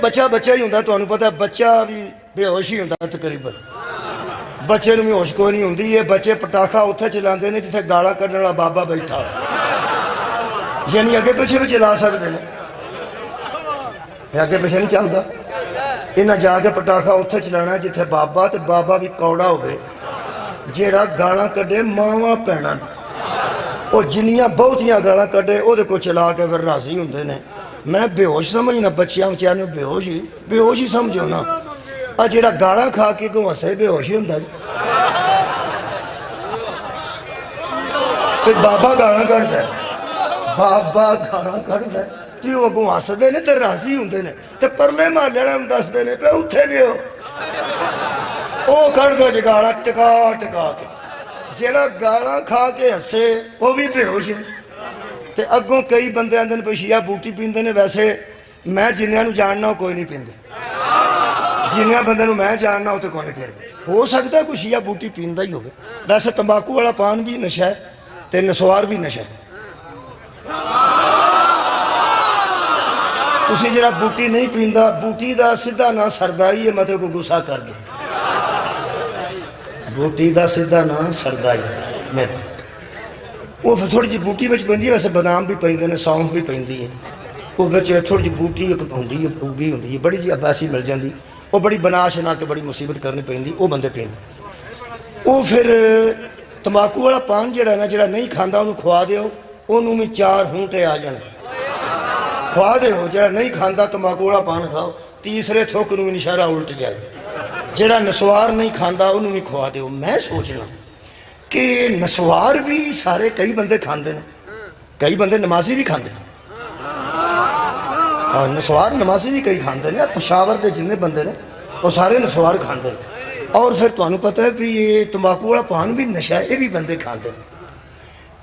بچہ بچہ ہی ہوتا، تمہیں پتا بچہ بھی بے ہوش ہی ہوتا تقریباً، بچے نوں بھی ہوش کوئی نہیں ہوندی. یہ بچے پٹاخا اتنے چلاتے ہیں جتنے گالا کڈن والا بابا بیٹھا، یعنی اگے پیچھے بھی چلا سکتے ہیں، اگے پیچھے نہیں چلتا. انہیں جا کے پٹاخا اتنے چلانا جتنے بابا، تو بابا بھی کوڑا ہوئے جیڑا گالا کڈے ماواں پینا، وہ جنیاں بہتیاں گالا کڈے وہ کو چلا کے پھر راضی ہوندے نے. میں بے ہوش سمجھنا بچیاں بچیاں بے ہوش ہی سمجھو نا. آ جیڑا گالا کھا کے کو ہسے بے ہوش ہی ہوندا جی. بابا گالا کڈدا ہے، بابا گالا کڈدا ہے تے او اگوں ہسدے نے تے راضی ہوندے نے تے پرلے محلے والے دسدے نے پے اوتھے گئے او کڈدا جی گالا ٹکا ٹکا کے. جیڑا گالا کھا کے ہسے وہ بھی بے ہوش ہے. تے اگوں کئی بندے آندے نے شیعہ بوٹی پیندے نے. ویسے میں جنیاں نوں جاننا کوئی نہیں پیندے، جنیاں بندے نوں میں جاننا وہ تو کوئی نہیں پیندے. ہو سکتا ہے کوئی شیعہ بوٹی پیندا ہی ہوگا. ویسے تمباکو والا پان بھی نشہ ہے تے نسوار بھی نشہ ہے. تسی جڑا بوٹی نہیں پیندا، بوٹی دا سیدھا نام سردائی ہے. مطلب کو غصہ کر گیا، بوٹی دا سیدھا نام سردائی میرے وہ تھوڑی جی بوٹی بچ پیندی ہے. ویسے بادام بھی پیندے نے، سونف بھی پیندی ہے. وہ بچ تھوڑی جی بوٹی ایک ہوندی ہے، اگی ہوندی ہے، بڑی جی ویسی مل جاندی. وہ بڑی بنا شنا کے بڑی مصیبت کرنی پیندی، وہ بندے پیندے. وہ پھر تمباکو والا پان جڑا ہے نا، جڑا نہیں کھاندا انہوں کھوا دیو، انہوں میں 4 ہونٹے آ جانے. کھوا دیو جڑا نہیں کھاندا تمباکو والا پان کھاؤ، تیسرے تھوک انہوں اشارہ الٹ جائے. جڑا نسوار نہیں کھاندا انہوں بھی کھوا دیو. میں سوچنا کہ نسوار بھی سارے کئی بندے کھاندے ہیں، کئی بندے نمازی بھی کھاندے ہیں، اور نسوار نمازی بھی کئی کھاندے ہیں. پشاور دے جننے بندے نے وہ سارے نسوار کھاندے ہیں. اور پھر تمہیں پتہ ہے بھی یہ تمباکو والا پان بھی نشہ ہے، یہ بھی بندے کھاندے ہیں.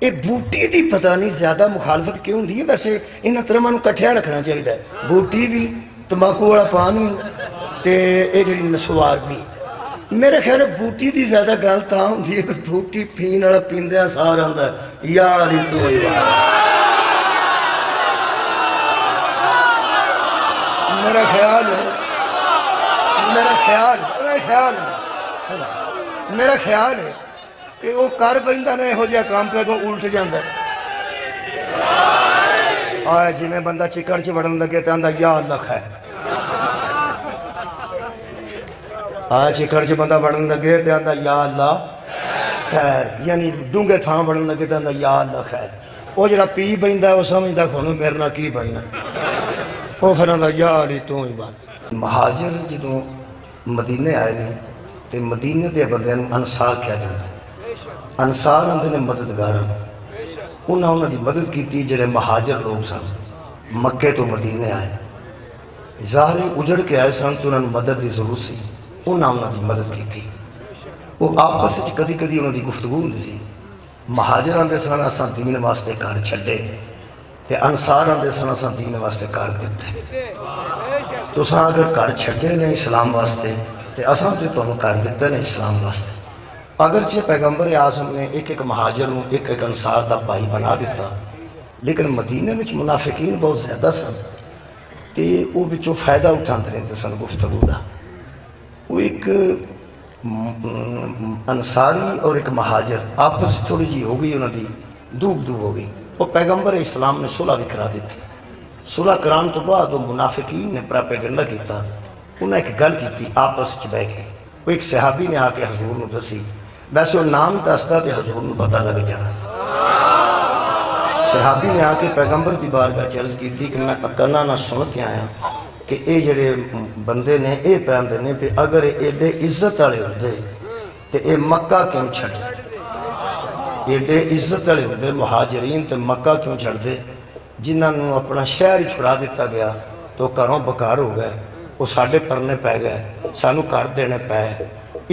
یہ بوٹی دی پتہ نہیں زیادہ مخالفت کیوں ہوندی ہے. ویسے انہاں ترماں نوں کٹھیا رکھنا چاہیے، بوٹی بھی تمباکو والا پان بھی تے یہ جڑی نسوار بھی. میرے خیال بوٹی دی زیادہ گل تاں ہوندی ہے، بوٹی پین والا پیندیا سار آندا ہے یار تو میرا خیال ہے، میرا خیال ہے کہ وہ کر پیندا نا یہو جہا کام پہ کو الٹ جاندا ہے. آئے جی میں بندہ چکڑ چ وڑن لگے تے آندا یا اللہ خیر. آئے چکڑ چ بندہ وڑن لگے تے آندا یا اللہ خیر، یعنی ڈونگے تھاں وڑن لگے تے آندا یا اللہ خیر. وہ جڑا پی بیندا وہ سمجھدا کھونوں میرے نال کی بننا، وہ پھر آندا یار تو ہی بن. مہاجر جدوں مدینے آئے نے تے مدینے دے بندیاں نوں انصار کہا جاتا ہے. انصار آندے نے مددگاراں، انہاں دی مدد کیتی جڑے مہاجر لوگ سن، مکے تو مدینے آئے. ظاہر اجڑ کے آئے سن تو انہاں نوں مدد دی ضرورت سی، انہاں دی مدد کیتی. وہ آپس وچ کدی کدی انہاں دی گفتگو ہوندی سی. مہاجر آندے سن اساں دین واسطے گھر چھڈے تے انصار آندے سن اساں دین واسطے گھر دتے. تساں اگر گھر چھڈے نے اسلام واسطے تے اساں تے تانوں گھر دتے نے اسلام واسطے. اگرچہ پیغمبر اعظم نے ایک ایک مہاجر نوں ایک ایک انصار دا بھائی بنا دیتا، لیکن مدینے وچ منافقین بہت زیادہ سن تے وہ وچوں فائدہ اٹھاندے رہندے سن گفتگو دا. وہ ایک انصاری اور ایک مہاجر آپس تھوڑی جی ہو گئی، انہاں دی دوب ہو گئی. وہ پیغمبر اسلام نے صلح بھی کرا دیتی. صلح کران تو بعد وہ منافقین نے پراپیگنڈا کیتا. انہیں ایک گل کیتی آپس وچ بیٹھ کے. وہ ایک صحابی نے آ کے حضور نو دسی، ویسے وہ نام دستا تے حضور نو پتہ لگ جانا. صحابی نے آ کے پیغمبر دی بارگاہ عرض کیتی کہ میں اکنا نہ سن کے آیا کہ اے جڑے بندے نے اے پہندے نے کہ اگر ایڈے عزت والے ہوندے تے اے مکہ کیوں چھڈ دے، ایڈے عزت والے ہوندے مہاجرین تے مکہ کیوں چھڈ دے. جنہاں نوں اپنا شہر ہی چھڑا دیتا گیا تو گھروں بکار ہو گئے، وہ ساڈے پرنے پی گئے، سانوں گھر دینے پے.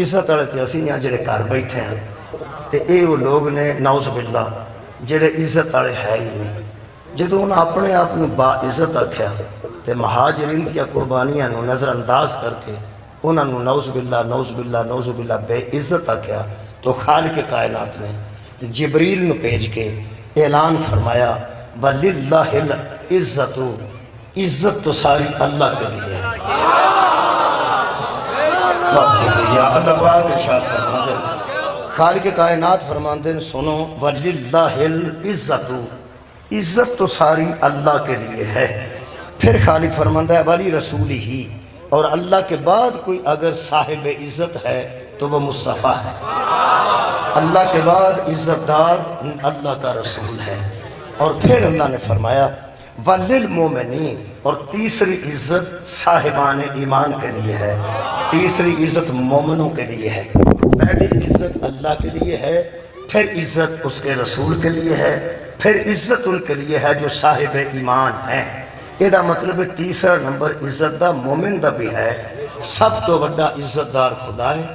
عزت والے تے اسی ہاں جڑے گھر بیٹھے ہیں تے اے وہ لوگ نے نعوذ باللہ جڑے عزت والے ہے ہی نہیں. جدوں انہاں اپنے آپ نوں با عزت آکھیا تے مہاجرین دیا قربانیاں نوں نظر انداز کر کے انہاں نوں نعوذ باللہ بے عزت آکھیا تو خالق کائنات نے جبریل نو بھیج کے اعلان فرمایا وَلِلَّهِ الْعِزَّةُ، عزت تو ساری اللہ کے لیے ہے. یا اللہ پاک ارشاد فرماتے ہیں، خالق کائنات فرماتے ہیں سنو وَلِلَّهِ الْعِزَّةُ، عزت تو ساری اللہ کے لیے ہے۔ پھر خالق فرماتا ہے ولی رسولی ہی، اور اللہ کے بعد کوئی اگر صاحب عزت ہے تو وہ مصطفیٰ ہے۔ اللہ کے بعد عزت دار اللہ کا رسول ہے۔ اور پھر اللہ نے فرمایا وَلِلْمُؤْمِنِينَ، اور تیسری عزت صاحبان ایمان کے لیے ہے، تیسری عزت مومنوں کے لیے ہے۔ پہلی عزت اللہ کے لیے ہے، پھر عزت اس کے رسول کے لیے ہے، پھر عزت ان کے لیے ہے جو صاحب ایمان ہیں۔ یہ مطلب تیسرا نمبر عزت دا مومن دا بھی ہے۔ سب تو بڑا عزت دار خدا ہے،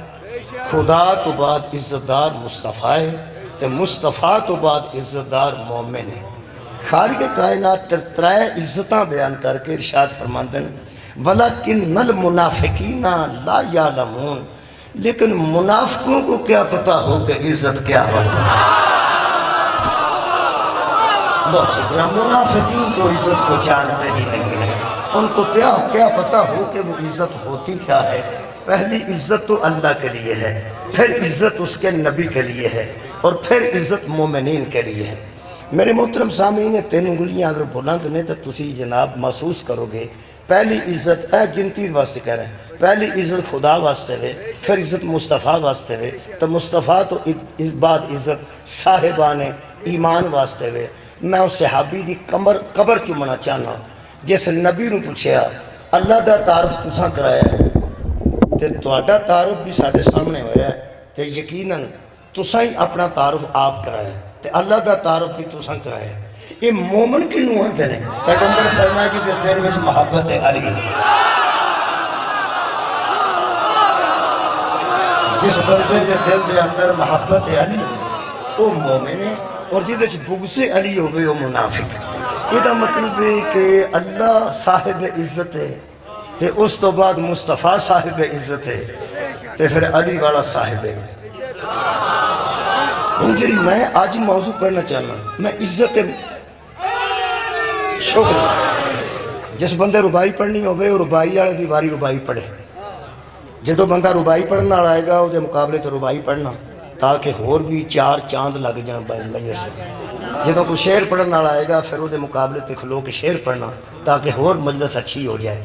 خدا تو بعد عزت دار مصطفیٰ ہے، تے مصطفیٰ تو بعد عزت دار مومن ہے۔ خالق کائنات ترائے عزتاں بیان کر کے ارشاد فرماتے ہیں وَلَكِنَّ الْمُنَافِقِينَ لَا يَعْلَمُونَ، لیکن منافقوں کو کیا پتہ ہو کہ عزت کیا ہوتا ہے۔ بہت شکریہ، منافقین تو عزت کو جانتے ہی نہیں ہیں، ان کو کیا پتہ ہو کہ وہ عزت ہوتی کیا ہے۔ پہلی عزت تو اللہ کے لیے ہے، پھر عزت اس کے نبی کے لیے ہے، اور پھر عزت مومنین کے لیے ہے۔ میرے محترم سامعین، تین انگلیاں اگر بلند نے تو تسی جناب محسوس کرو گے پہلی عزت گنتی واسطے کہہ رہے ہیں، پہلی عزت خدا واسطے ہے، پھر عزت مصطفیٰ واسطے ہے، تو مصطفیٰ تو اس بعد عزت صاحبان ایمان واسطے ہے۔ میں اس صحابی دی قبر چومنا چاہنا جس نبی نو پوچھیا اللہ دا تعارف تساں کرایا ہے تے تہاڈا تعارف بھی ساڈے سامنے ہویا ہے، تے یقیناً تساں ہی اپنا تعارف آپ کرایا تے اللہ دا تعارف بھی تساں کرایا۔ یہ مومن کنوں آندے نے؟ پیغمبر فرمایا کہ دل وچ محبت علی، جس بندے دے دل دے اندر محبت علی وہ مومن ہے، اور جہدے وچ بغض علی ہوئے وہ منافق۔ یہ مطلب ہے کہ اللہ صاحب عزت ہے، تے اس تو بعد مصطفیٰ صاحب عزت ہے، تے پھر علی والا صاحب عزت۔ جڑی میں آج موضوع پڑھنا چاہنا، میں عزت شکر، جس بندے ربائی پڑھنی ہوئے وہ ربائی والے دی واری ربائی پڑھے۔ جدو بندہ ربائی پڑھنا آئے گا وہ مقابلے تو ربائی پڑھنا تاکہ ہور بھی چار چاند لگ جان مجلس میں۔ جدو کوئی شعر پڑھنا آئے گا پھر وہ مقابلے تے کھلو کے شعر پڑھنا تاکہ ہور مجلس اچھی ہو جائے۔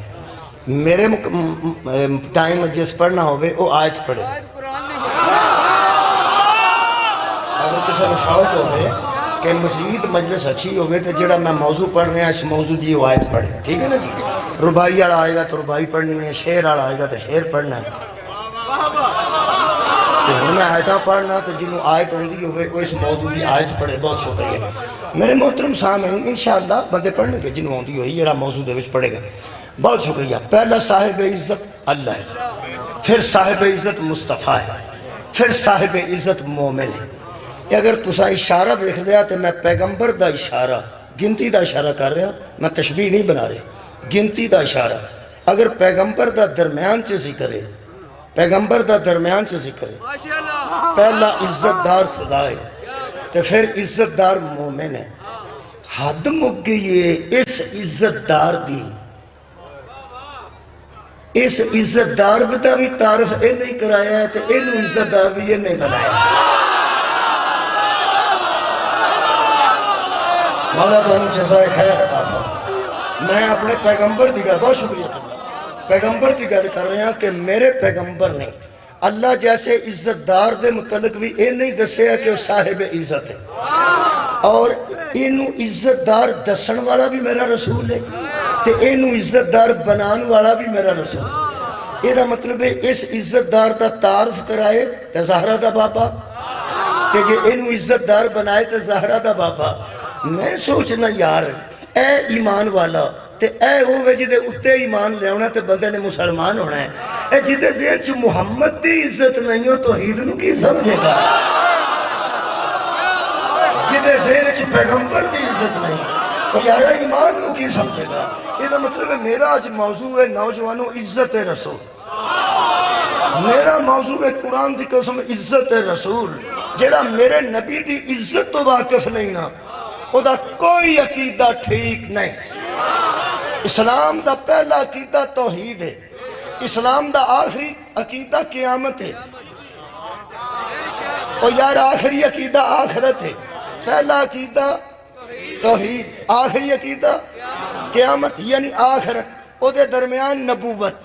میرے ٹائم جس پڑھنا ہوئے وہ آیت پڑھے، اگر کسی کو شوق ہوئے کہ مزید مجلس اچھی ہوئے تو جڑا میں موضوع پڑھ رہا اس موضوع دی آیت پڑھے، ٹھیک ہے نا جی؟ ربائی والا آئے گا تو ربائی پڑھنی ہے، شعر والا آئے گا تو شعر پڑھنا ہے۔ تو میں آیتاں پڑھنا تو جنہوں آیت ہوندی ہوئے وہ اس موضوع دی آیت پڑھے۔ بہت شکریہ میرے محترم سامعین، انشاءاللہ بندے پڑھنے کے جنہوں ہوندی ہوئی جڑا موضوع دے وچ پڑھے گا۔ بہت شکریہ۔ پہلا صاحب عزت اللہ ہے، پھر صاحب عزت مصطفیٰ ہے، پھر صاحب عزت مومن ہے۔ کہ اگر تسا اشارہ دیکھ لیا تو میں پیغمبر دا اشارہ گنتی دا اشارہ کر رہا، میں تشبیہ نہیں بنا رہا، گنتی دا اشارہ۔ اگر پیغمبر دا درمیان سے ذکر ہے، پیغمبر دا درمیان سے ذکر ہے، پہلا عزت دار خدا ہے تو پھر عزت دار مومن ہے۔ حد مک گئی ہے اس عزت دار دی، اس عزت دار بتا بھی تعارف اے نہیں کرایا ہے تو اینو عزت دار بھی یہ نہیں بنایا۔ مولا تو ہم جزائے خیر عطا فرمائے۔ میں اپنے پیغمبر دی گل، بہت شکریہ پیغمبر کی گل کر رہے ہیں کہ میرے پیغمبر نے اللہ جیسے عزت دار دے متعلق بھی اے نہیں دسیا کہ وہ صاحب عزت ہے، اور اینو عزت دار دسن والا بھی میرا رسول ہے تے اینو عزت دار بنان والا بھی میرا رسول ہے۔ یہ مطلب ہے اس عزت دار دا تعارف کرائے تے زہرہ دا بابا، تے جے اینو عزت دار بنائے تے زہرہ دا بابا۔ میں سوچنا یار اے ایمان والا تے اے ہوئے جدے اتے ایمان لے ہونا تے بندے نے مسلمان ہونا ہے، اے جدے ذہن چ محمد دی عزت نہیں ہو تو توحید نو کی سمجھے گا؟ جدے ذہن چ پیغمبر دی عزت نہیں تو یار ایمان نو کی سمجھے گا؟ یہ مطلب ہے میرا آج موضوع ہے نوجوانوں عزت رسول، میرا موضوع ہے قرآن دی قسم عزت رسول۔ جڑا میرے نبی دی عزت تو واقف نہیں نا او دا کوئی عقیدہ ٹھیک نہیں۔ اسلام دا پہلا عقیدہ توحید ہے، اسلام دا آخری عقیدہ قیامت ہے۔ اور یار آخری عقیدہ آخرت ہے، پہلا عقیدہ توحید، آخری عقیدہ قیامت یعنی آخرت، او دے درمیان نبوت،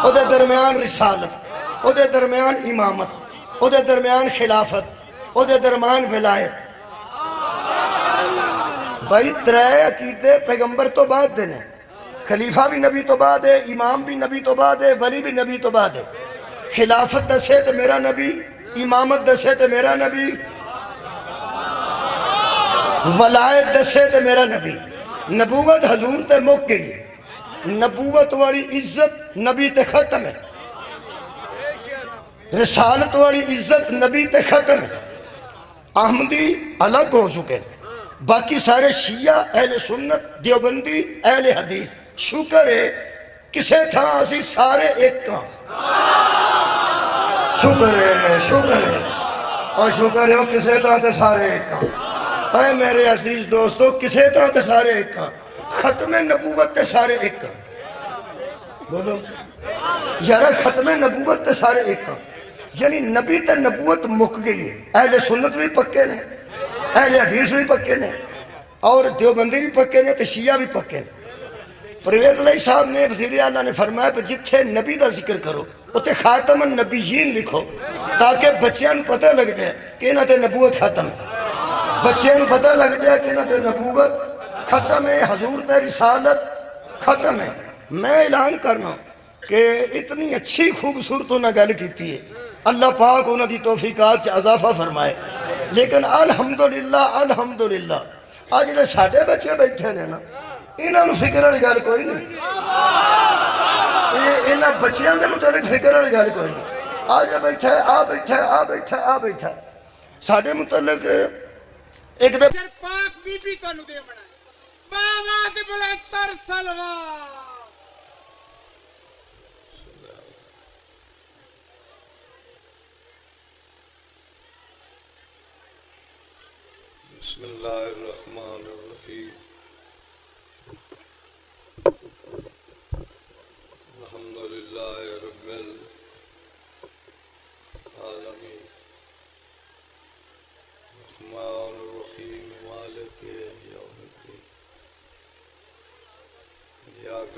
او دے درمیان رسالت، او دے درمیان امامت، او دے درمیان خلافت، او دے درمیان ولایت۔ بھائی ترے عقیدے پیغمبر تو بعد دینے، خلیفہ بھی نبی تو بعد ہے، امام بھی نبی تو بعد ہے، ولی بھی نبی تو بعد ہے۔ خلافت دسے تو میرا نبی، امامت دسے تو میرا نبی، ولایت دسے تو میرا نبی۔ نبوت حضور تے مک گئی، نبوت والی عزت نبی تے ختم ہے، رسالت والی عزت نبی تے ختم ہے۔ احمدی الگ ہو چکے ہیں، باقی سارے شیعہ اہل سنت دیوبندی اہل حدیث، شکر ہے کسے تھا اسی سارے ایک کام، شکر ہے اور شکر ہے کسے تھا تے سارے ایک کام۔ اے میرے عزیز دوستو کسے تھا تے سارے ایک کام، ختم نبوت تے سارے ایک کام۔ بولو یارہ ختم نبوت تے سارے ایک کام، یعنی نبی تے نبوت مک گئی ہے۔ اہل سنت بھی پکے نے، اہل حدیث بھی پکے نے، اور دیوبندی بھی پکے نے، تے شیعہ بھی پکے نے۔ پرویز علیہ صاحب نے وزیر اعلیٰ نے فرمایا کہ جتھے نبی دا ذکر کرو اتھے خاتم النبیین لکھو، تاکہ بچیاں نو پتہ لگ جائے کہ انہاں تے نبوت ختم ہے، بچیاں نو پتہ لگ جائے کہ انہاں تے نبوت ختم ہے، حضور تے رسالت ختم ہے۔ میں اعلان کرنا کہ اتنی اچھی خوبصورت انہاں گل کیتی ہے، اللہ پاک انہاں دی توفیقات سے اضافہ فرمائے۔ لیکن الحمدللہ آج جڑے ساڈے بچے بیٹھے نے نا، انہاں نو فکر والی گل کوئی نہیں، انہاں بچیاں دے متعلق فکر والی گل کوئی نہیں۔ آ جا بیٹھا ہے، آ بیٹھا ہے، آ بیٹھا ہے، آ بیٹھا ہے۔ ساڈے متعلق ایک دے پاک بی بی تانوں دے بنا باواد بلے تر سلوار۔ بسم اللہ الرحمن الرحیم، الحمدللہ رب العالمین، الرحمن الرحیم، مالک یوم الدین، ایاک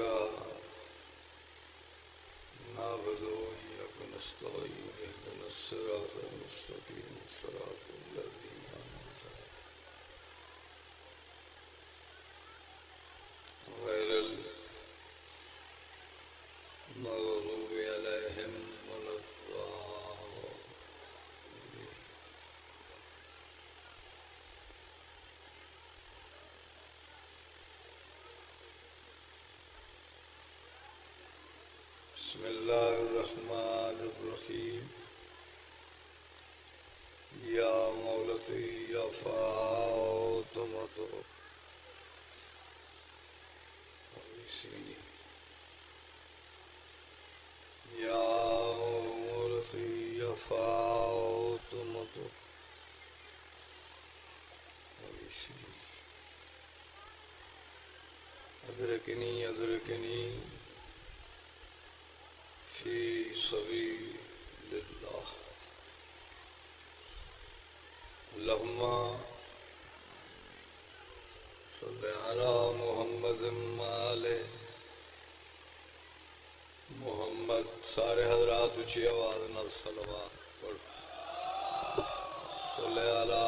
نعبد و ایاک نستعین، اہدنا الصراط المستقیم، صراط الذین انعمت غیر المغضوب علیہم ولا الضالین۔ بسم اللہ الرحمن الرحیم، یا مولتی یا فاطمۃ یا مولتی یا فاطمۃ ادرکنی فی سبیل اللہ، اللہم صلی علی محمد وآل محمد۔ سارے حضرات اچھی آواز نال صلوات پڑھ، صلی علی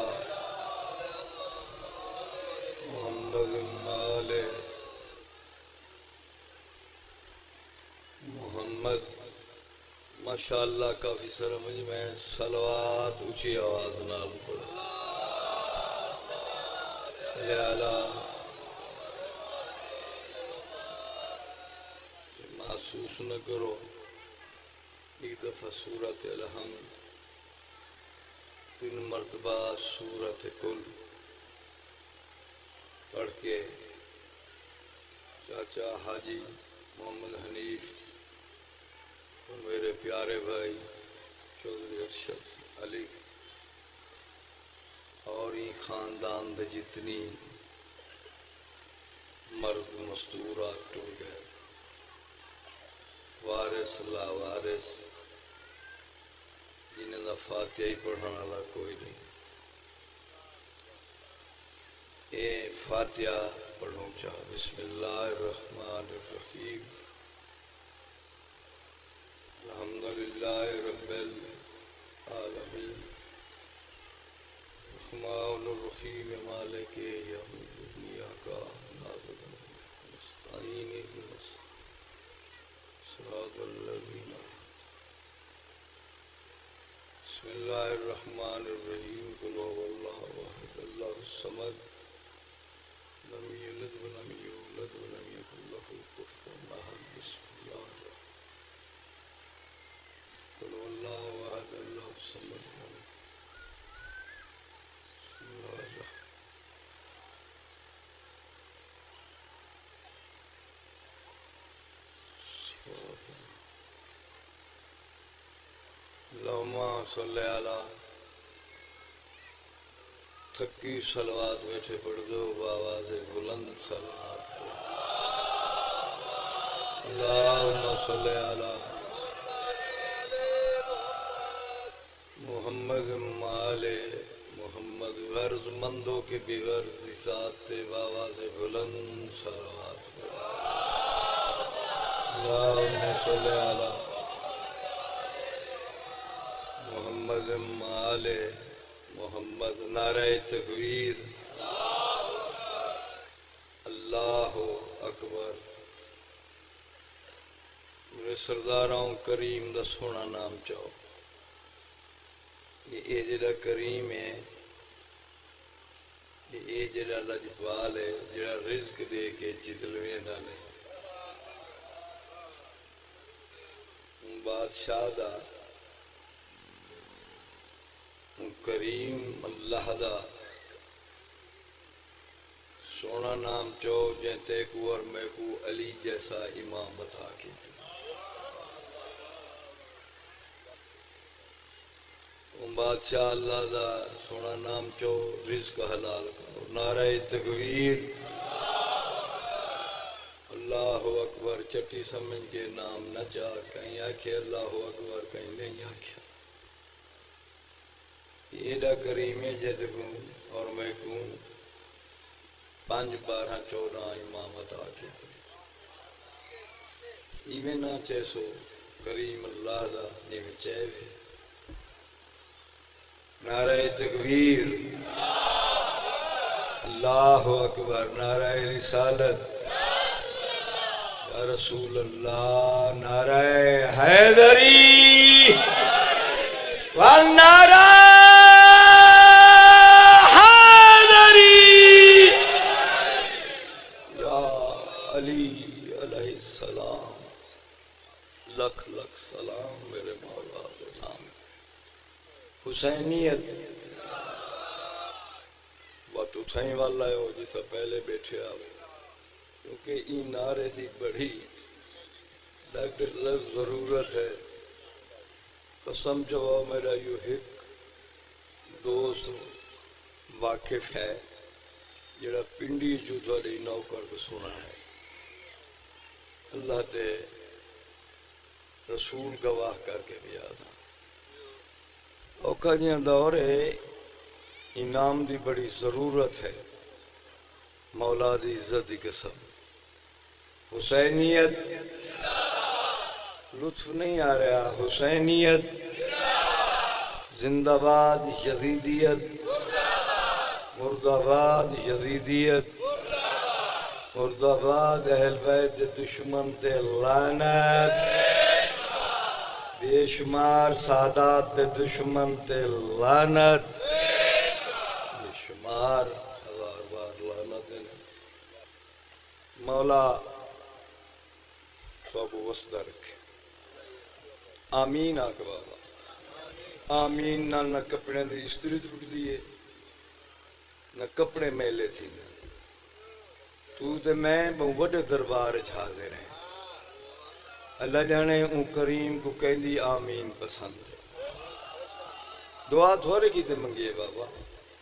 محمد وآل محمد۔ ماشاءاللہ کافی سمجھ میں صلوات اچھی آواز نال پڑھ، صلی علی۔ محسوس نہ کرو، ایک دفعہ سورۃ الحمد 3 مرتبہ سورۃ کل پڑھ کے چاچا حاجی محمد حنیف اور میرے پیارے بھائی چودھری ارشد علی اور یہ خاندان دے جتنی مرد مستورات ٹر گئے، وارث لا وارث، جنہیں دا فاتحہ ہی پڑھنے والا کوئی نہیں۔ اے فاتحہ پڑھوں چاہ، بسم اللہ الرحمن الرحیم، الحمدللہ رب العالمین، الرحمن الرحیم، مالک یوم الدین، ایاک نعبد و نستعین، اهدنا الصراط الذین، بسم اللہ الرحمن الرحیم، قل هو اللہ احد اللہ الصمد، لم یلد ولم یولد ولم یکن له کفوا احد، بسم اللہ قل هو اللہ احد اللہ الصمد، بسم اللہ الرحمن اللہم صلی علی، تھکی صلوات بیٹھے پڑھ دو بآواز بلند صلوات، اللہم صلی علی محمد مال محمد، غرض مندوں کے بھی غرض ذات بآواز بلند صلوات، اللہم صلی علی محمد مال محمد، نعرہ تکبیر، اللہ اکبر۔ میرے سرداراں کریم دا سونا نام چاہو، یہ جڑا کریم ہے، یہ جڑا لجپال ہے، جڑا رزق دے کے جتلویں ڈالے، بادشاہ دا کریم اللہ دا سونا نام چو، جیتے کو اور میں کو علی جیسا امام بتا کے، بادشاہ اللہ دا سونا نام چو، رزق حلال کرو، نعرہ تکبیر، اللہ اکبر، چٹی سمجھ کے نام نہ چاہ، کہیں آکھے اللہ اکبر، کہیں نہیں آکھے، ایڈا کریم ہے جد کو اور میں کو 5 12 14 امامت آکے تھے، ایویں نہ چیسو کریم اللہ دا جیویں چاہے، نعرہ تکبیر، اللہ اکبر، نعرہ رسالت، یا رسول اللہ، نعرہ حیدری، والنعرہ لکھ لکھ سلام میرے مولا کے نام، حسینیت بات اٹھائیں والا ہے ہو جتا پہلے بیٹھے آئے، کیونکہ این نعرے تھی بڑی لیکن ضرورت ہے، قسم جوا میرا یو ایک دوست واقف ہے جڑا پنڈی جو تھوڑی نوکر کو سنا ہے، اللہ تے رسول گواہ کر کے بھی آدھا اوکھا جیاں دور ہے، انعام دی بڑی ضرورت ہے، مولا دی عزت دی قسم، حسینیت لطف نہیں آ رہا، حسینیت زندہ باد، یزیدیت مرد آباد، یزیدیت مرد آباد، اہل بیت دشمن تے لعنت، بے شمار سادات دشمن تے لعنت، بے شمار 1000 بار لعنت ہے، مولا سب وسطہ رکھے، آمین آکھ بابا، آمین، نہ کپڑے دی استری ٹوٹ دیئے، نہ کپڑے میلے تھی، تو تے میں بڑے دربار حاضر ہیں، اللہ جانے ان کریم کو کہہ دی آمین پسند، دعا تھوڑے کیتے منگیے بابا،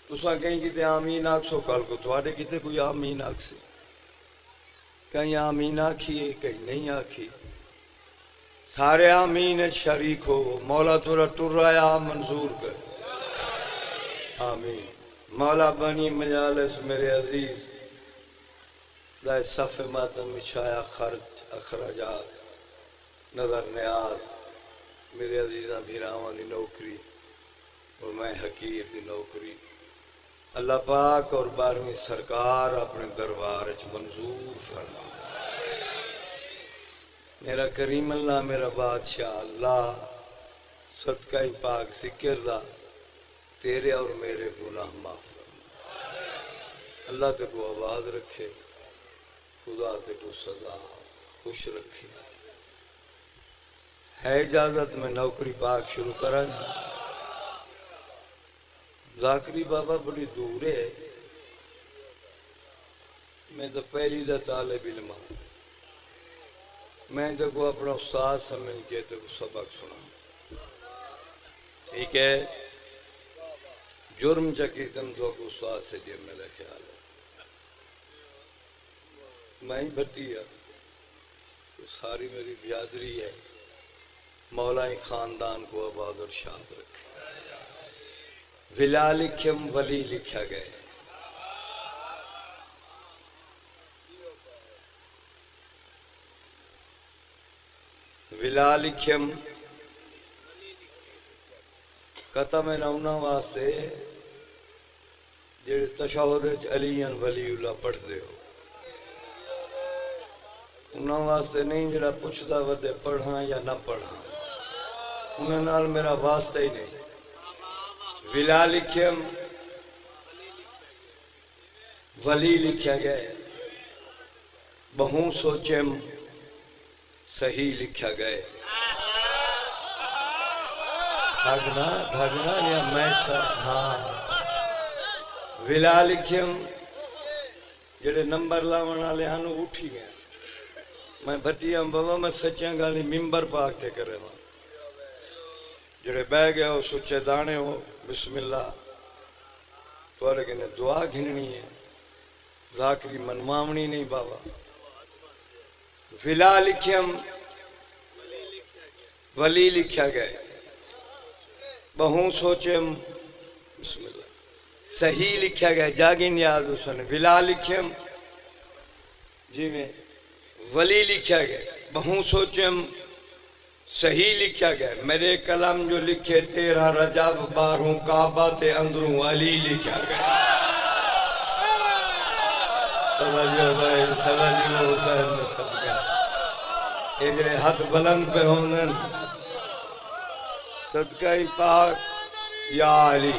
تساں کہیں کیتے آمین آکھ سو، کل کو تھوڑے کیتے کوئی آمین آکھ سی، کہیں آمین آکھیے کہیں نہیں آکھی، سارے آمین شریک ہو، مولا تورا ٹر آیا منظور کر، آمین۔ مولا بنی مجالس میرے عزیز لائے صف ماتم بچھایا، خرچ اخراجات نظر نیاز میرے عزیزاں بھیراواں دی نوکری اور میں حقیر دی نوکری اللہ پاک اور 12ویں سرکار اپنے دربار وچ منظور فرما۔ میرا کریم اللہ، میرا بادشاہ اللہ، صدقہ پاک ذکر دا تیرے اور میرے گناہ معاف فرما۔ اللہ تے کو آواز رکھے، خدا تے کو سزا خوش رکھے۔ ہے اجازت میں نوکری پاک شروع کرا؟ ذاکری بابا بڑی دور ہے، میں تو پہلی دا طالب علم ہوں، میں تو کو اپنا استاد سمجھ کے تو سبق سنا، ٹھیک ہے؟ جرم چکی تم تو کو استاد سے جی میرا خیال ہے، میں ہی بھٹی ہے تو ساری میری برادری ہے، مولا خاندان کو آباد اور شاد رکھے۔ ولا لکھم ولی لکھا گئے، ولا لکھم قطع میں نونا واسطے جڑے تشہد علی ولی اللہ پڑھ دے ہو، انہاں واسطے نہیں جڑا پوچھدا ودے پڑھاں یا نہ پڑھاں، انہاں نال میرا واسطہ ہی نہیں۔ ولا لکھم ولی لکھا گئے، بہوں سوچم صحیح لکھا گئے۔ بھگنا یا میں تھا، ہاں ولا لکھم جڑے نمبر لاون والے ہن اٹھی گئے، میں بھٹیاں بابا میں سچیاں گالی ممبر پاک تے کرے ہوں، جڑے بہ گئے ہو سچے دانے ہو، بسم اللہ توڑے کے نے دعا گھننی ہے، ذاکری منواونی نہیں بابا۔ ولا لکھم ولی لکھا گئے، بہوں سوچم بسم اللہ صحیح لکھا گئے، جاگین یاد حسن ولا لکھم جی میں ولی لکھا گئے، بہوں سوچم صحیح لکھا گئے، میرے کلام جو لکھے 13 رجب 12 کعبہ تے اندروں علی لکھا گئے۔ سمجھو بھائی، سمجھو حسین میں صدقہ یہ جڑے ہاتھ بلند پہ ہونے صدقہ پاک یا علی،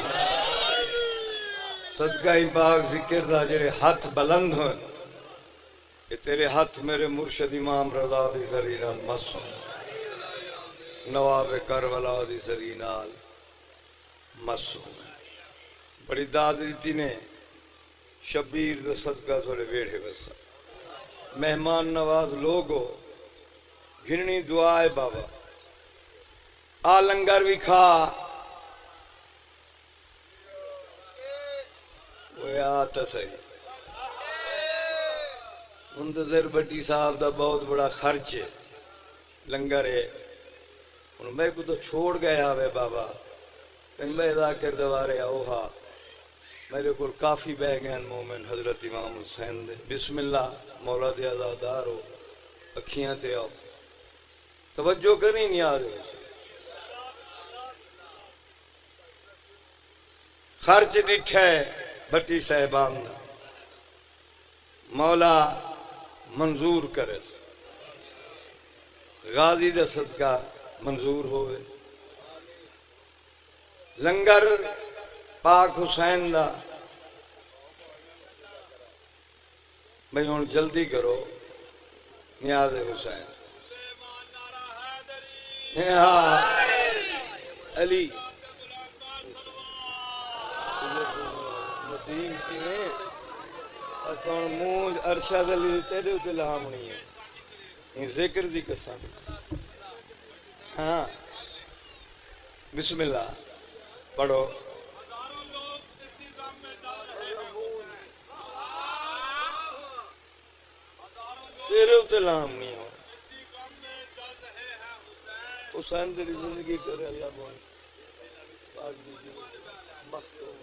صدقہ پاک ذکر دا جڑے ہاتھ بلند ہوئے، کہ تیرے ہاتھ میرے مرشد امام رضا دی ذریعہ مسو، نواب کربلا دی ذریعہ مسو، بڑی داد دیتی نے شبیر دا صدقہ تھوڑے بیڑھے بسا، مہمان نواز لوگو گھننی دعائے بابا، آ لنگر بھی کھا، وہ آتا صحیح منتظر بٹی صاحب دا بہت بڑا خرچ ہے، لنگر ہے، میں کو تو چھوڑ گیا ہوئے بابا، میں ذاکر دوارے آوہا، میرے کو کافی بہ گئے مومن حضرت امام حسین دے، بسم اللہ مولا دے آزادار ہو، اکھیاں تے آؤ، توجہ کریں نہیں آدھے خرچ ڈٹھے بٹی صاحبان دا، مولا منظور کرس، غازی دا صدقہ منظور ہوئے، لنگر پاک حسین دا بھئی ہون جلدی کرو، نیاز حسین علی مدین کی نہیں اتھون مونج ارشاد علی تیرے ہوتے لہامنی ہے، یہ ذکر دی قسم، ہاں بسم اللہ پڑھو۔ تیرے تے لام نہیں ہو حسین تیری زندگی کرے اللہ بول پاک دی مختوم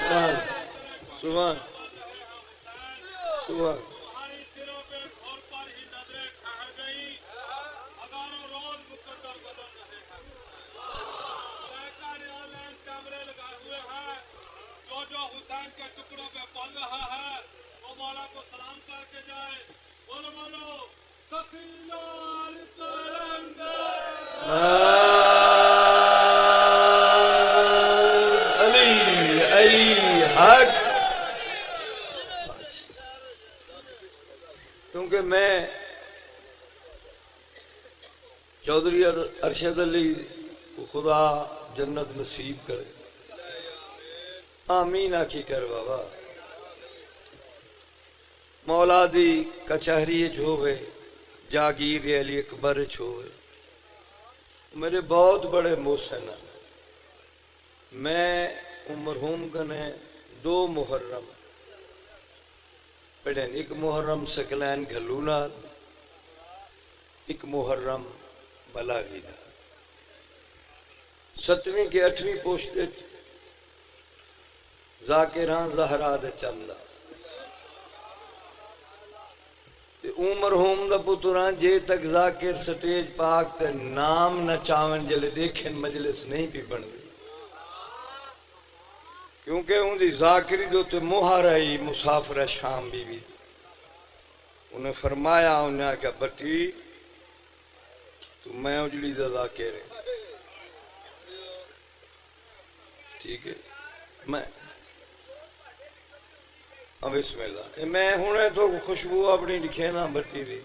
سبحان سبحان سبحان جو حسین کے ٹکڑوں پہ پل رہا ہے وہ مولا کو سلام کر کے جائے. بولو بولو سفینال علی علی حق. کیونکہ میں چودھری ارشد علی کو خدا جنت نصیب کرے آمین آکھی کر بابا. مولا دی کچہری چھوے جاگیر علی اکبر چھوے میرے بہت بڑے محسن ہیں. میں مرحوم کنے 2 محرم پڑھیں. ایک محرم سکلین گھلونا ایک محرم بلاغی دا 7ویں کے 8ویں پوشتے ذاکران زہرا دے چمدا مرحوم دا پتران جے تک ذاکر سٹیج پاک تے نام نہ چاون جلے دیکھن مجلس نہیں پی بن گئی. کیونکہ ان دی ذاکری جو تے مہر آئی مسافر شام بی بی انہیں فرمایا انہیں کہ بٹی تو میں اجلی دا ذاکر ہے ٹھیک ہے. میں بسم اللہ میں ہونے تو خوشبو اپنی لکھے نا بٹی دی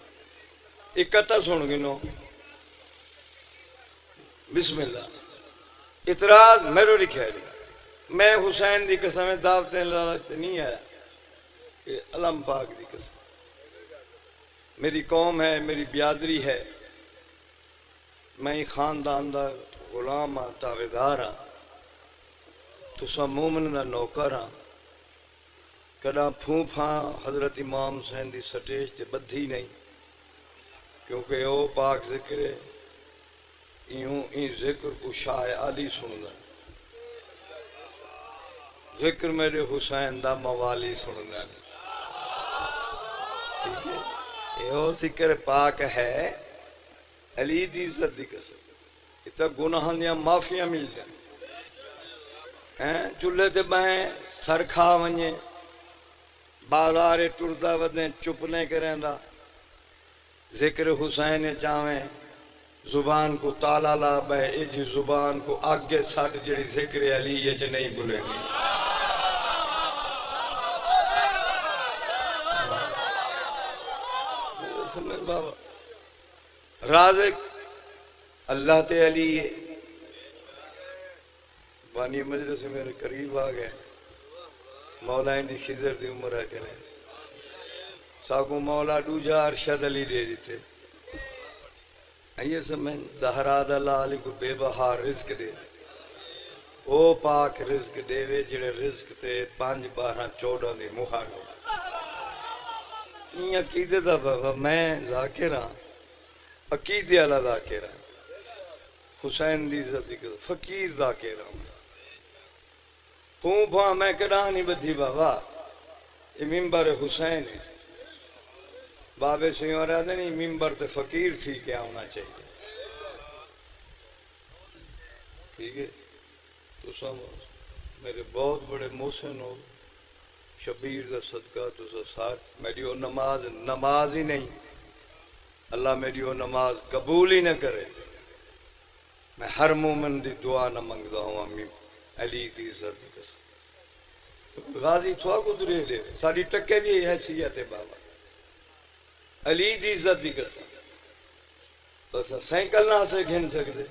ایک قطع سن گنو. بسم اللہ اعتراض میرے لکھے لی میں حسین دی قسم دعوتیں لالچ نہیں آیا کہ علم پاک دی قسم میری قوم ہے میری بیادری ہے میں خاندان دا غلام ہاں تابعدار ہاں تسا مومن دا نوکر ہاں. کدا پھوپھاں حضرت امام حسین دی سٹیج تے بدھی نہیں کیونکہ او پاک ذکر ہے این ذکر کو شاہ علی سننا ذکر میرے حسین دا موالی سننا ٹھیک ہے. یہ ذکر پاک ہے علی دی عزت دی قسم اتنا گناہاں دیاں معافیاں مل جائیں چولہے تے بہیں سر کھا ونجے بازار ٹردا ودیں چپ نہیں کریں دا ذکر حسین چاہیں زبان کو تالا لا بہ اج زبان کو آگے سٹ جڑی ذکر علی اج نہیں بھولے گی. بابا رازق اللہ تے علی ہے. بانی مجلس میرے قریب آ گئے مولا دی خضر دی عمر ہے کہ نہیں ساکو مولا دوجا ارشد علی دے دیتے آئیے سمجھ زہرا دا لال کو بے بہار رزق دے او پاک رزق دے وے جڑے رزق تے 5 12 14 دے مہار ہو. یہ عقیدے دا بابا میں ذاکر ہاں عقیدے والا ذاکر ہاں حسین دی عزت دی فقیر ذاکر ہاں. پھوپھا میں کدا نہیں بدھی بابا یہ ممبر حسین ہے. بابے سیوں رہتے نہیں ممبر تے فقیر تھی کیا ہونا چاہیے ٹھیک ہے. تو سب میرے بہت بڑے محسن ہو شبیر دا صدقہ تو ساتھ میری وہ نماز ہی نہیں اللہ میری وہ نماز قبول ہی نہ کرے. میں ہر مومن دی دعا نہ منگتا ہوں امین علی دی عزت دی قسم غازی تھوا کو درے لے ساری ٹکے دی حیثیت ہے بابا علی دی عزت دی قسم بس سینکل نہ سے گھن سکتے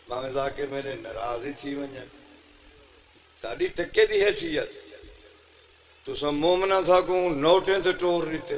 ماں ذاکر میرے ناراض ہی تھی ونجن ساری ٹکے دی حیثیت تو سب مومنہ تھا کو نوٹیں تے ٹور رہتے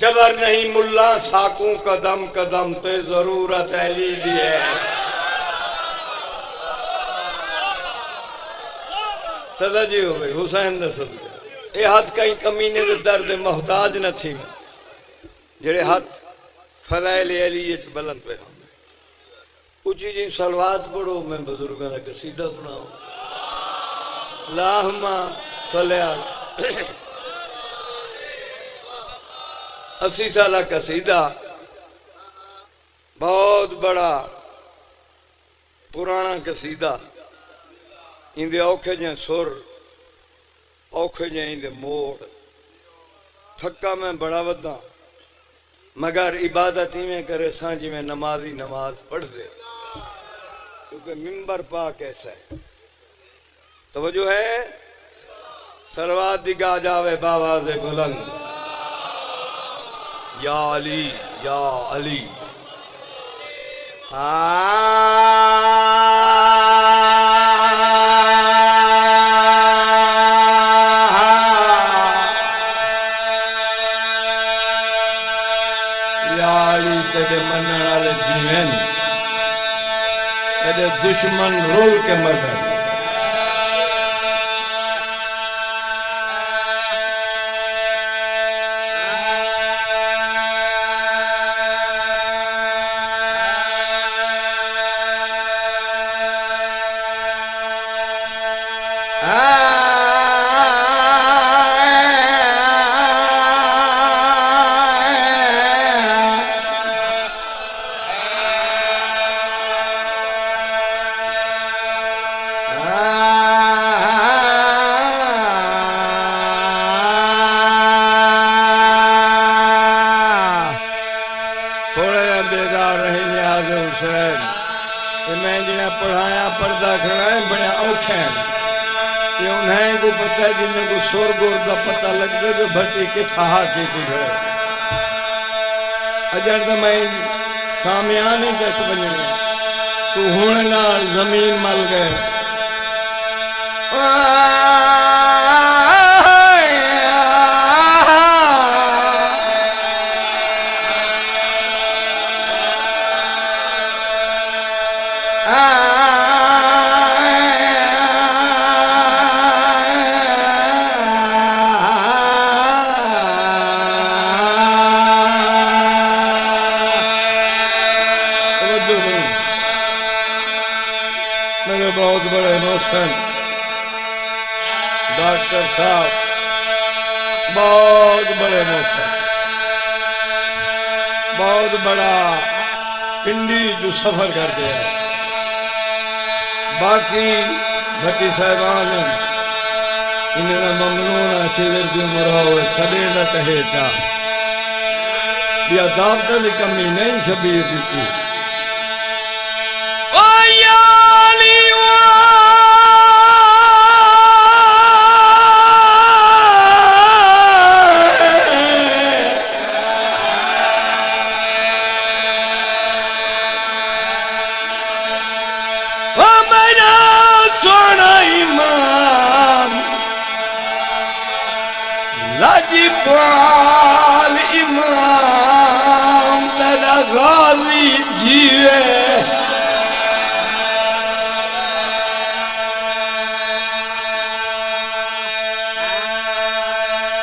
جبر نہیں ملا ساکوں قدم قدم تے ضرورت علی دی ہے صدا جی ہو گئی حسین دے صدقے اے ہاتھ کئی کمینے دے درد محتاج نہ تھی میں جڑے ہاتھ فضائل علی اچ بلند پہ ہوں اچھی جی صلوات پڑھو میں بزرگوں کا قصیدہ سناؤں اللہم صلی علی 80 سالہ قصیدہ بہت بڑا پرانا قصیدہ اندے اوکھے جائیں سر اوکھے جائیں اندے موڑ تھکا میں بڑا ودا مگر عبادت ہی میں کرے سانجی میں نمازی نماز پڑھ دے کیونکہ ممبر پاک ایسا ہے توجہ ہے صلوات دی گا جاوے باواز بلند یا علی یا علی یا علی تیرے منن والے جیون تیرے دشمن رول کے مدد پڑھایا پردہ کھڑائے بڑے اوکھے ہیں کہ انہیں کو پتہ ہے جنہیں کو سور گور دا پتہ لگ دے جو بھٹی کے تھاہا کی تھی گھڑے اجر دا میں شامیانے جت بننے تو ہونال زمین مل گئے میرے بہت بڑے محسن ڈاکٹر صاحب بہت بڑے محسن بہت بڑا پنڈی جو سفر کر گیا باقی بھٹی صاحبان انہیں ممنون چیزر کی مرہو سڑے نہ کہے چاہ یا دابتہ لی کمی نہیں شبیر دیتی لاجپال امام تیرا غازی جیوے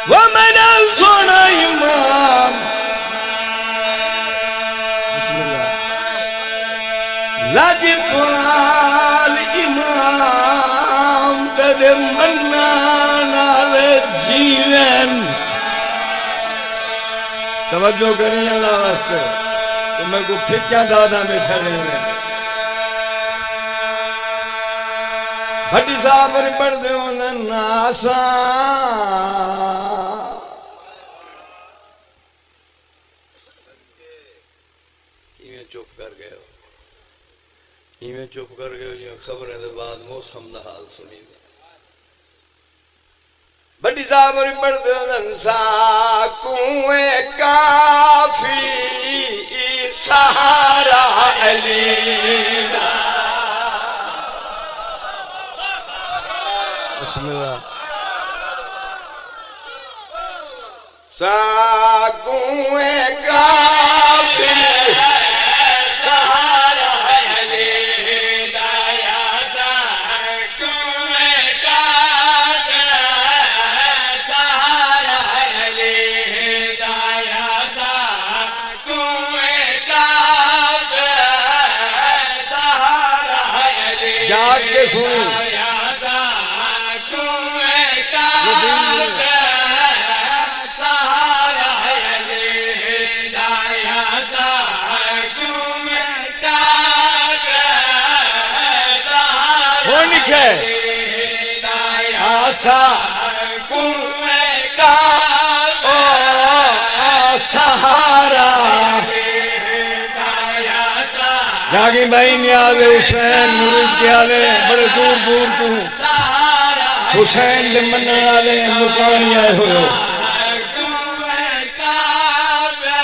وہ میرا سونا امام بسم اللہ لاجپال امام تیرے منان جیون توجہ کریں اللہ واسطے تو میں کو پھکیاں دادا بیٹھا رہے ہیں بھٹی صاحب نے پڑھ دے انہیں ناسا کیویں چپ کر گئے ہو کیویں چپ کر گئے ہو جی خبریں دے بعد موسم دا حال سنی دا بڑی صاحب اور مرد ساکوں کافی سہارا علی بسم اللہ ساکوں کنویں کافی سہارا علی ہدایہ سا کنویں کافی سہارا علی ہدایہ سا کنویں کافی سہارا علی جاگ کے سنیں ہدایہ سا کنویں کافی سہارا علی ہدایہ سا کنویں کافی سہارا وہ لکھے آسا کنویں کافی سہارا ہدایہ سا جاگی بھائی نیاز حسین مرید کے آلے بڑے دور دور تو سہارا حسین دے منن والے مکانی آئے ہوئے کنویں کافی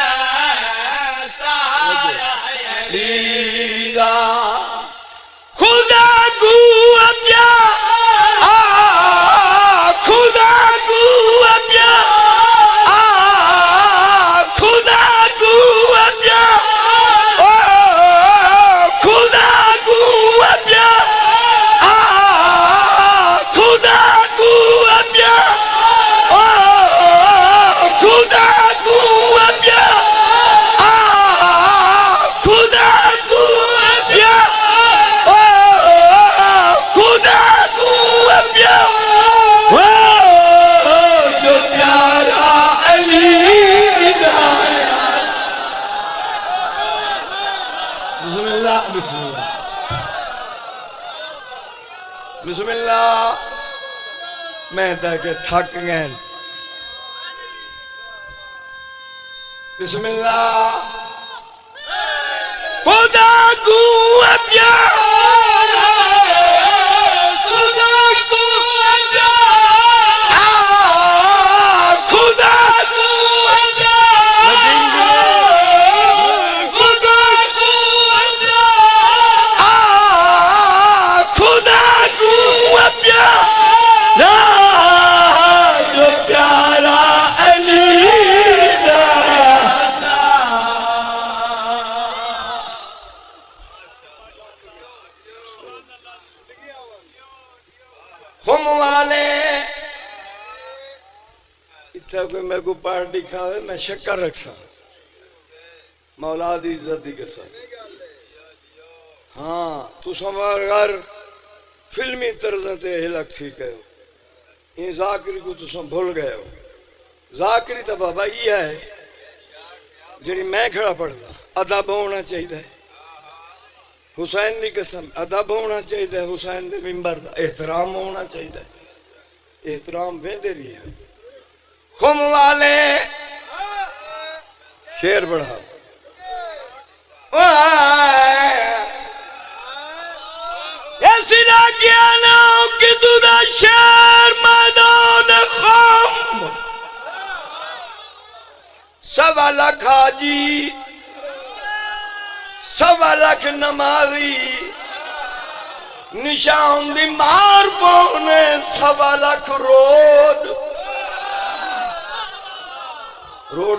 سہارا لیلا خدا کو اپیا خدا کو اپیا خدا کو اپیا خدا کو اپیا خدا کو اپیا خدا کو اپیا خدا کو اپیا خدا کو اپیا جو پیارا علی بسم اللہ بسم اللہ بسم اللہ میں تک تھک گئے بسم اللہ خدا کو اپیا خدا کو اپیا خدا کو اپیا خدا کو اپیا خدا کو اپیا جو پیارا علی خم والے اتھا کوئی میں کو پارٹی کھاوے میں شکر رکھسا مولا دی عزت دی قسم ہاں تو سمار گھر فلمی طرزیں تے ہلک تھی کہو یہ ذاکری کو تو سم بھول گئے ہو ذاکری تو بابا یہ ہے جڑی میں کھڑا پڑھ دا ادب ہونا چاہیے حسین دی قسم ادب ہونا چاہیے حسین دے ممبر دا احترام ہونا چاہیے احترام ویندے رہی ہے خم والے شیر بڑھا ایسی لاگیا ناؤ کی تو دا شیر میدان خم سوا لکھ حاجی سوا لکھ نمازی نشان دی مار پونے سوا لکھ روڈ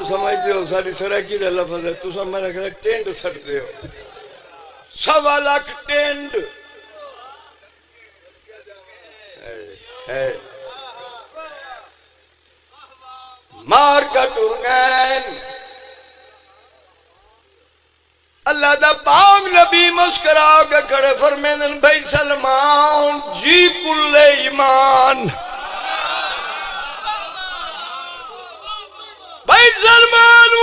سمجھتے ہو ساری سرکی دے لفظ ہے تو سب میں رکھ رہے ٹینڈ سٹتے ہو سوا لکھ ٹینڈ مار کا ٹرگین اللہ دا پاک نبی مسکرا کے کھڑے فرمیدن بھائی سلمان جی کل ایمان بھائی سلمان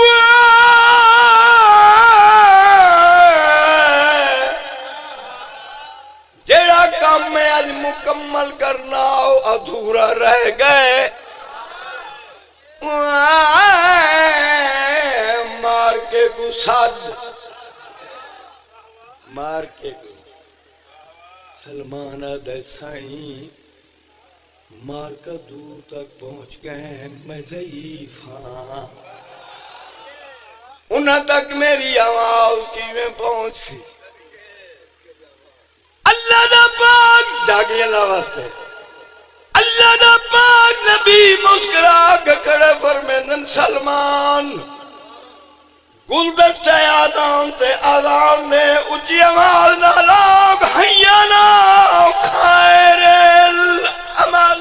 جیڑا کام میں آج مکمل کرنا ہو ادھورا رہ گئے مار کے کو ساتھ مار کے کو سلمان دے سائیں مار کا دور تک پہنچ گئے میں ضعیف ہاں انہاں تک میری آواز کی میں پہنچ سی اللہ دا پاک جاگی اللہ واسطے اللہ دا پاک نبی مسکرا کے کھڑے فرمیدن سلمان گلدستہ آدم تے آدم نے اچھی آواز نہ لوگ حیانا خیر العمل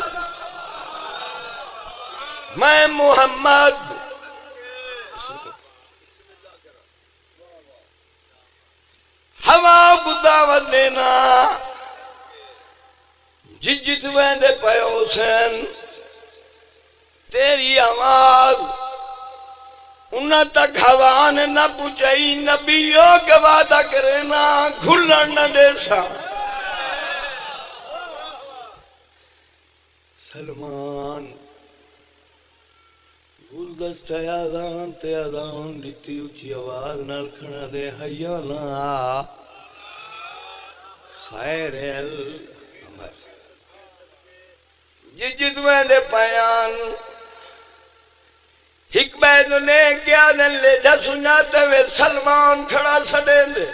میں محمد ہوا کو دعوت دینا جت ویندے پے حسین تیری آواز انہاں تک ہوا نے نہ پوچھائی نبیوں کے وعدہ کرے نا کھلن نہ دے سا سلمان گلدستہ آدان تے آدان دیتی اچھی آواز نال کھڑا دے حیانا خیر العمل جت ویندے پیان ایک بیدو نے کیا دن لے جا سناتے ہوئے سلمان کھڑا سڑے لے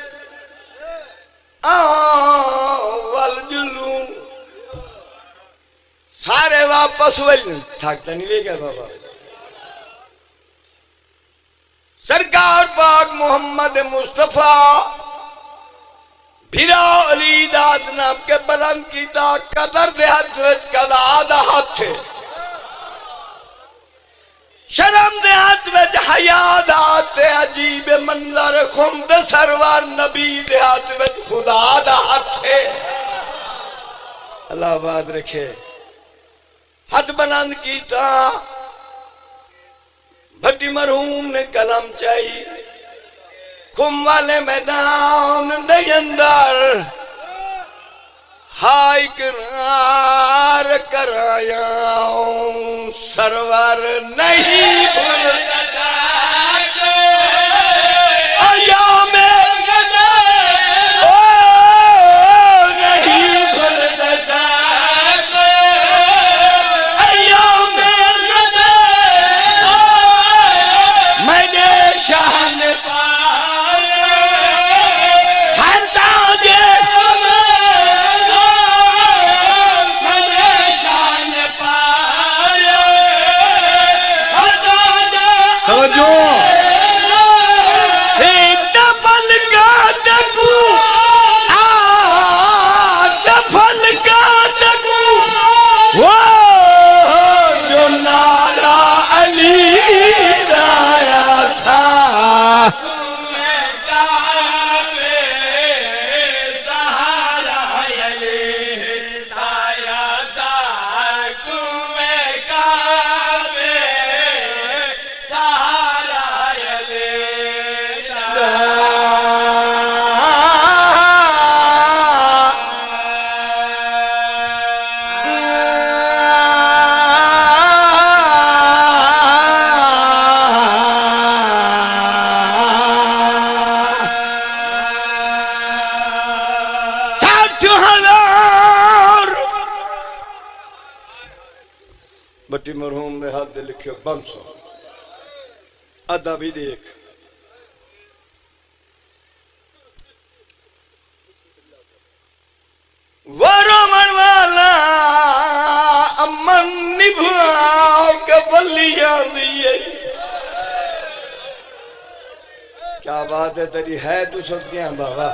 والجلوں سارے واپس ہوئے تھاکتا نہیں لے گیا بابا سرکار پاک محمد مصطفیٰ بھیرا علی داد نام کے بلند کی تا قدر دے ہاتھ وچ قدر آدھا ہاتھ تھے شرم دے ہاتھ وچ حیا دات عجیب منظر خمد سرور نبی دے ہاتھ وچ خدا دا ہاتھ ہے اللہ آباد رکھے ہاتھ بلند کیتا بھٹی مرحوم نے کلم چاہی کم والے میدان نہیں اندر ہائی کنار کرایا سرور نہیں بھول سکتے ایام نہیں بھول سکتے ایام میں نے شان بٹی مرحوم میں ہاتھ دے لکھے 500 ادھا بھی دیکھ ورمن والا امن نبھاؤ کے بلیاں دیئے کیا بات ہے تیری ہے تو سب کیا بابا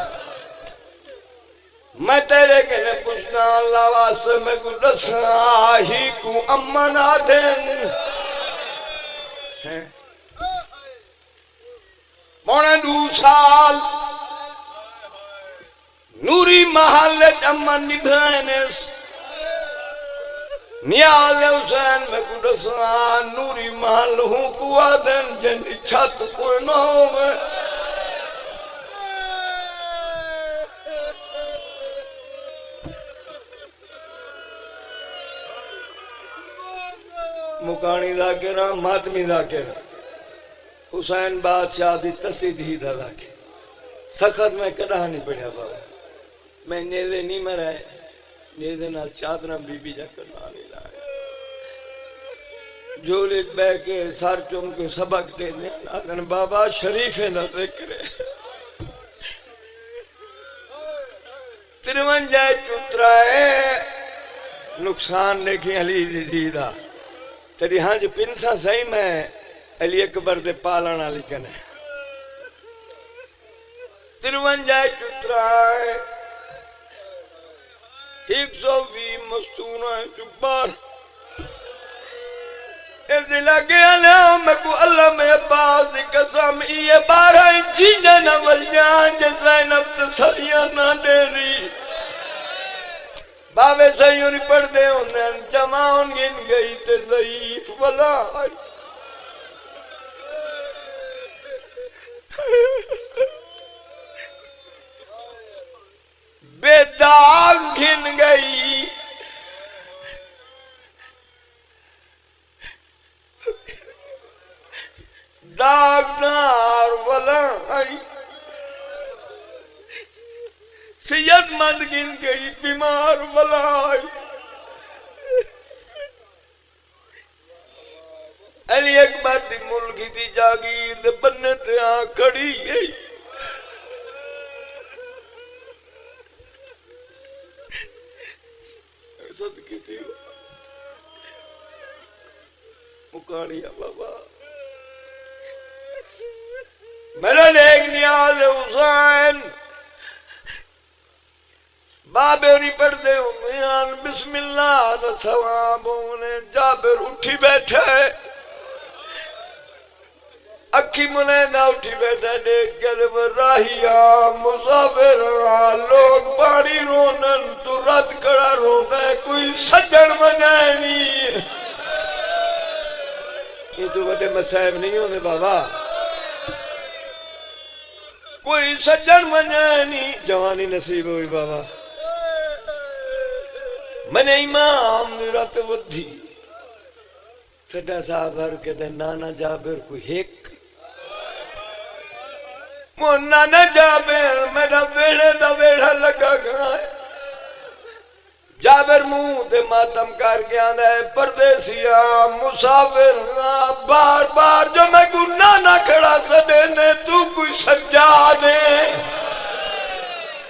میں تیرے کے لئے پوچھنا اللہ واسطے میں کو رسا ہی کو امن آدھن پونے 2 سال نوری محل امن نبھائنس نیاز حسین میں کو رسا نوری محل ہوں کو آدھن جن چھت کوئی نہ ہو میں مکانی ذاکرہ ماتمی ذاکرہ حسین بادشاہ دی تصدیح دا ذاکر سخت میں کڑا نہیں پڑھا بابا میں نیزے نہیں مرائے نیزے نہ چادرہ بی بی جا کرنا نہیں لائے جھولے بے کے سار چوم کے سبق دے دیں آدھن بابا شریف نہ ذکر ہے 53 چترائے نقصان دیکھیں علی دیدہ تیری ہاں جو پنسا صحیح میں علی اکبر دے پالنا لکھن ہے 53 چترائے 120 مستورائیں چپار ایسے لگے اللہ میں کو اللہ میں عباس قسم یہ 12 چیزیں نہ ولیاں جیسے نفت سلیاں نہ ڈیری بابے صحیح نہیں پڑھ دے انہیں جماؤن گن گئی تے ضعیف بلا بے داغ گھن گئی داغدار ولا آئی صحت مند گن گئی بیمار ولا آئی علی اکبر دی ملکی دی جاگیر بننے تے آن کھڑی گئی صدقی تھی مکانیا بابا میرا نیک نیاز حسین بابے نہیں پڑھتے امیان بسم اللہ دا ثواب انہیں جابر اٹھی بیٹھے اکھی منے نہ اٹھی بیٹھے دیکھ کر راہیا مسافر لوگ پانی رونن تو رد کڑا رونا کوئی سجن منائے نہیں یہ تو بڑے مسائب نہیں ہونے بابا کوئی سجن منائے نہیں جوانی نصیب ہوئی بابا من امام رت ودھی ٹھڈا صاحب ہر کہتے نانا جابر کوئی ہیک وہ نانا جابر میرا بیڑے دا بیڑا لگا گا جابر منہ تے ماتم کر کے آنا ہے پردیسیا مسافر بار بار جو میں کو نانا کھڑا سڈے تو کوئی سجا دے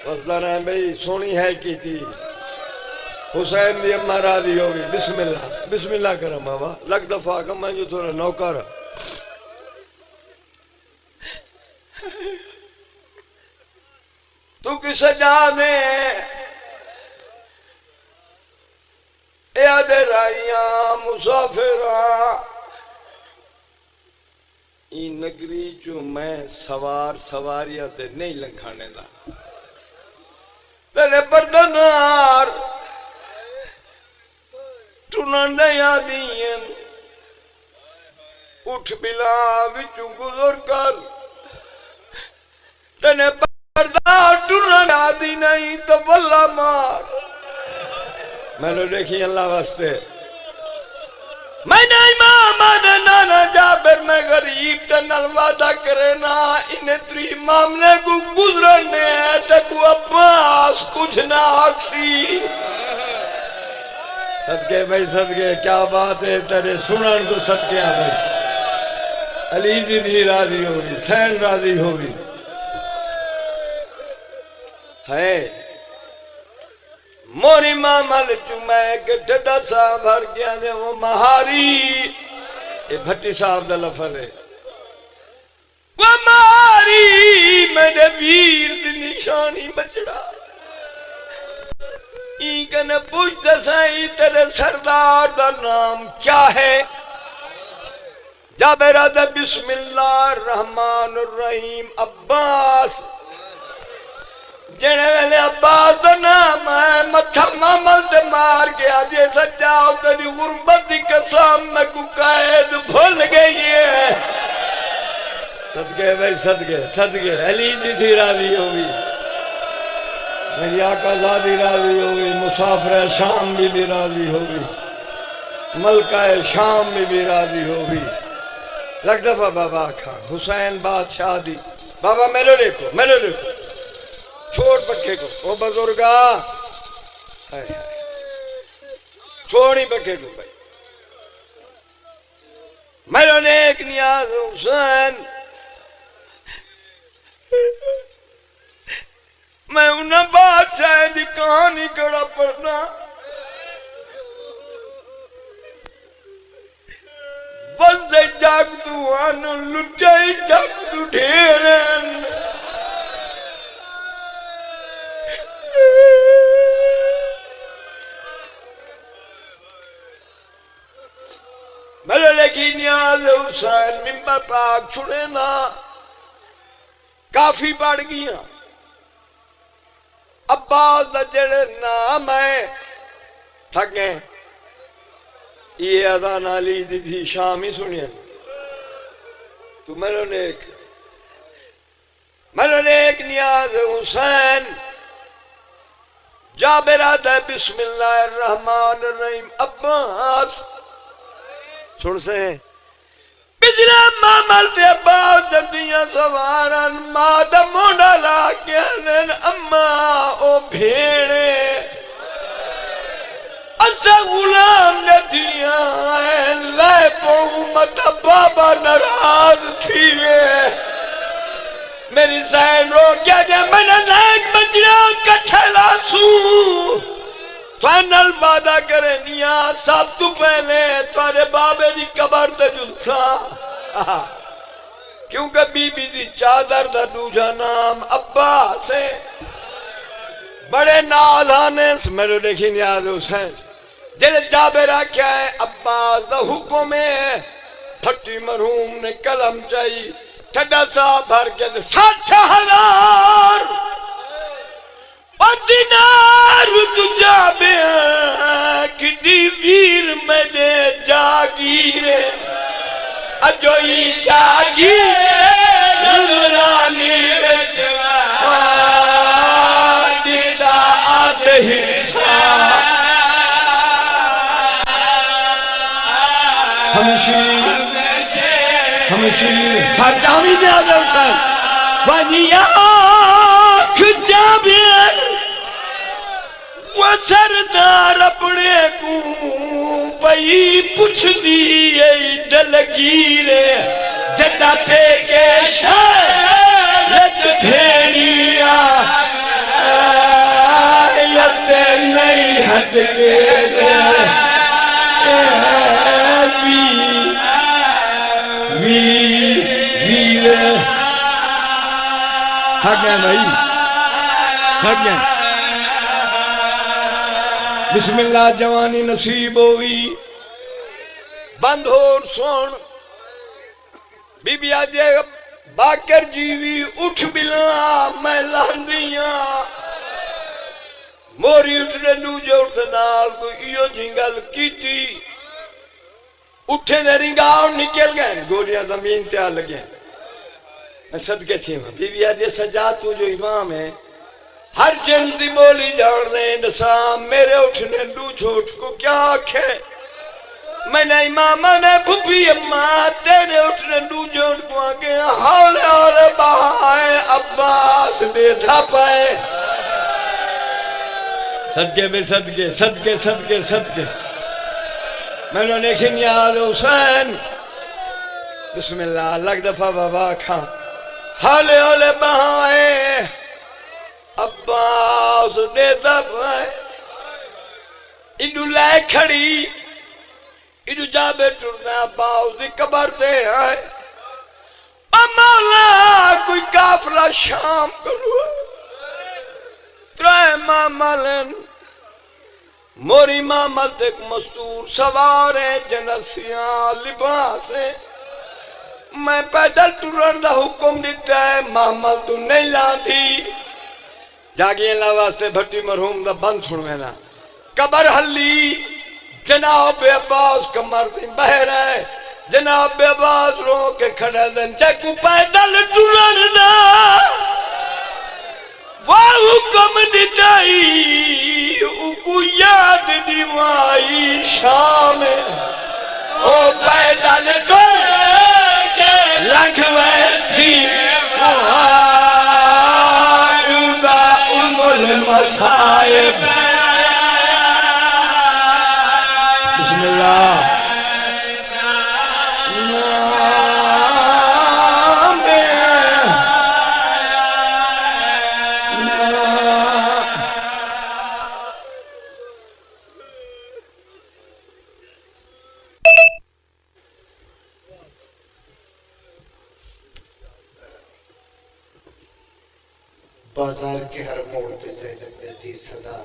وصلہ رہے بھئی سونی ہے کی تھی حسین دی امہ راضی ہوگی بسم اللہ کرم بابا لگ دفعہ کم میں جو تھوڑا نوکر تو کی سجا دے یاد رائیاں مسافرہ این نگری چو میں سواریاں تے نہیں لنکھانے دا تیرے پردنار ٹوننے یادیں اٹھ بلا وچو گزر کر تیرے پردنار ٹوننے یادیں نہیں تو واللہ مار میں نے دیکھی اللہ واسطے میں نے امام آنے نانا جابر میں غریب تنال وعدہ کرے نا انہیں تری معاملے کو گزرنے تکو عباس کچھ نہ آکسی صدقے بھائی صدقے کیا بات ہے تیرے سنن تو صدقے بھائی علی دی راضی ہوگی سین راضی ہوگی ہے موری ماما لچو میں کہ ٹھڈا صاحب ہر گیا دے وہ مہاری یہ بھٹی صاحب دا لفظ ہے وہ مہاری میرے ویر دی نشانی بچڑا این کنے پوچھتا سائی تیرے سردار دا نام کیا ہے جابر دے بسم اللہ الرحمن الرحیم عباس جنے ویلے عباس دا نام ہے متھا مامل دے مار گیا جے سجاؤ تیری غربت دی قسم میں کو قائد بھول گئی ہے صدقے بھائی صدقے علی دی تھی راضی ہوگی میری آقا زادی راضی ہوگی مسافر شام بھی راضی ہوگی ملکہ شام بھی راضی ہوگی لگ دفعہ بابا آکھا حسین بادشاہ دی بابا میرے دیکھو چھوڑ پکھے کو وہ بزرگا چھوڑی پکھے کو بھائی میرے نیک نیاز حسین میں انہیں بادشاہ دی کہانی کڑا پڑھنا بس دے جاگ تو آنو لٹائی جاگ تو ڈھیرن حسین ممبر پاک چھڑے نا کافی بڑھ گیا عباس دا جڑے نام ہے تھکیں یہ اذان علی دی تھی شامی سنیا تو میرے نیک نیاز حسین جابر آدھا بسم اللہ الرحمن الرحیم عباس سن سے بجرا مامل تے عباس جدیاں سوارن مادہ موڑا لا کے انن اما او بھیڑے اسا غلام جدیاں لائے پہمت بابا نراز تھی میری سین رو کیا جائے میں نے نیک بجرا کٹھے لاسو فائنل وعدہ کرے نیا سب تو پہلے تمہارے بابے دی قبر تے جلسا کیونکہ بی بی دی چادر دا دوجہ نام عباس ہے بڑے نال آنے میرے دیکھی نیاز حسین دل جابر کیا ہے عباس دا حکم ہے پھٹی مرحوم نے کلم چاہی ٹھڈا صاحب بھر کے 60,000 دینار تجا بیاں کدی ویر میں نے جاگیرے اجوئی جاگیرے نورانی بچوان دیتا آدھے حصہ ہمشیر سرچامی دے آدھے حسین وانی آنکھ جابیر وہ سردار اپنے کو پئی پوچھ دیئے دلگیرے جدہ تے کے شاید بھیڑیا آیت نہیں ہٹ کے ویر تھک گئے بھائی تھک گئے بسم اللہ جوانی نصیب ہوئی بند ہو سون بی بی آجے باکر جیوی اٹھ بلا میں لاندیاں موری اٹھنے نو جوڑ دنال کو ایو جنگل کی تھی اٹھے نے رنگاؤں نکل گئے گولیاں زمین تے آ لگے میں صدقے تھی ہوں بی بی آجے سجاد تو جو امام ہے ہر جن دی بولی جاڑنے نسام میرے اٹھنے دو چھوٹ کو کیا آکھے میں نے امامہ نے پھپی اممہ تیرے اٹھنے دو چھوٹ کو آکھے ہولے ہولے بہائے عباس دے دھا پائے صدقے بے صدقے صدقے صدقے صدقے میں نے لیکن یاد حسین بسم اللہ لگ دفعہ بابا کھا ہولے ہولے بہائے عباس دیتا پائے انہوں لائے کھڑی انہوں جابے ٹرنا عباس دی قبر تے آئے مولا کوئی کافلہ شام کرو ترائے مامالن موری مامل تک مستور سوارے جنسیاں لباسے میں پیدل ٹرن دا حکم دیتا ہے مامل تو نہیں لاندھی جاگیں اللہ واسطے بھٹی مرحوم دا بند سنوینا قبر حلی جناب عباس کمر دن بہ رہے جناب عباس رو کے کھڑے دن چکو پیدل ٹرنا وہ حکم دیتائی کو یاد دیوائی شام او پیدل ٹر کے لنگ ویسی المصائب بسم اللہ بازار کے ہر موڑ پہ زینب نے دی صدا